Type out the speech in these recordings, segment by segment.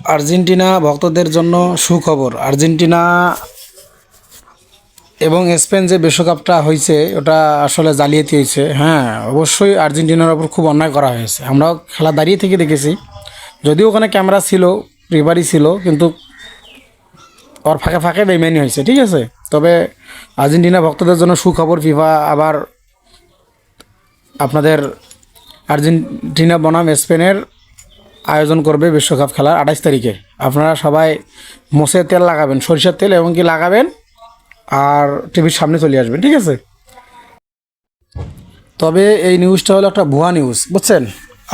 Argentina ভক্তদের জন্য সুখবর। আর্জেন্টিনা এবং স্পেন যে বিশ্বকাপটা হয়েছে ওটা আসলে জালিয়াতি হয়েছে। হ্যাঁ, অবশ্যই আর্জেন্টিনার ওপর খুব অন্যায় করা হয়েছে। আমরাও খেলা দাঁড়িয়ে থেকে দেখেছি, যদিও ওখানে ক্যামেরা ছিল, রিফারি ছিল, কিন্তু ওর ফাঁকে ফাঁকে বেইমানি হয়েছে, ঠিক আছে। তবে আর্জেন্টিনা ভক্তদের জন্য সুখবর, ফিফা আবার আপনাদের আর্জেন্টিনা বনাম স্পেনের আয়োজন করবে বিশ্বকাপ খেলার 28 তারিখে। আপনারা সবাই মোষের তেল লাগাবেন, সরিষার তেল এবং কি লাগাবেন, আর টিভির সামনে চলে আসবেন, ঠিক আছে। তবে এই নিউজটা হলো একটা ভুয়া নিউজ, বুঝছেন।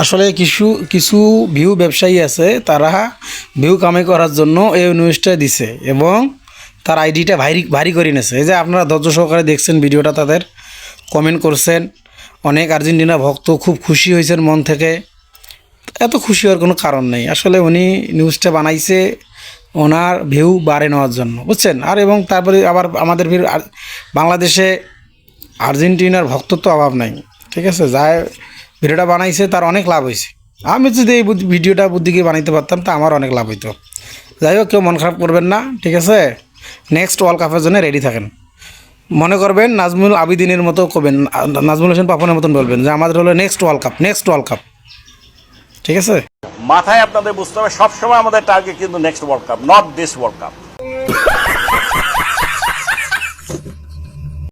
আসলে কিছু কিছু ভিউ ব্যবসায়ী আছে, তারা ভিউ কামাই করার জন্য এই নিউজটা দিছে এবং তার আইডিটা ভারী করে নিয়েছে। এই যে আপনারা ধৈর্য সহকারে দেখছেন ভিডিওটা, তাদের কমেন্ট করছেন, অনেক আর্জেন্টিনা ভক্ত খুব খুশি হয়েছেন মন থেকে। এত খুশি হওয়ার কোনো কারণ নেই। আসলে উনি নিউজটা বানাইছে ওনার ভিউ বাড়ে নেওয়ার জন্য, বুঝছেন। আর এবং তারপরে আবার আমাদের বাংলাদেশে আর্জেন্টিনার ভক্তর তো অভাব নাই, ঠিক আছে। যাই ভিডিওটা বানাইছে তার অনেক লাভ হয়েছে। আমি যদি এই ভিডিওটা বুদ্ধিকে বানাইতে পারতাম তা আমার অনেক লাভ হইতো। যাই হোক, কেউ মন খারাপ করবেন না, ঠিক আছে। নেক্সট ওয়ার্ল্ড কাপের জন্য রেডি থাকেন। মনে করবেন নাজমুল আবিদিনের মতো করবেন, নাজমুল হোসেন পাপনের মতন বলবেন যে আমাদের হলো next world cup, next world cup, ঠিক আছে। মাথায় আপনাদের বুঝতে হবে সবসময় আমাদের টার্গেট কিন্তু next world cup, not this world cup.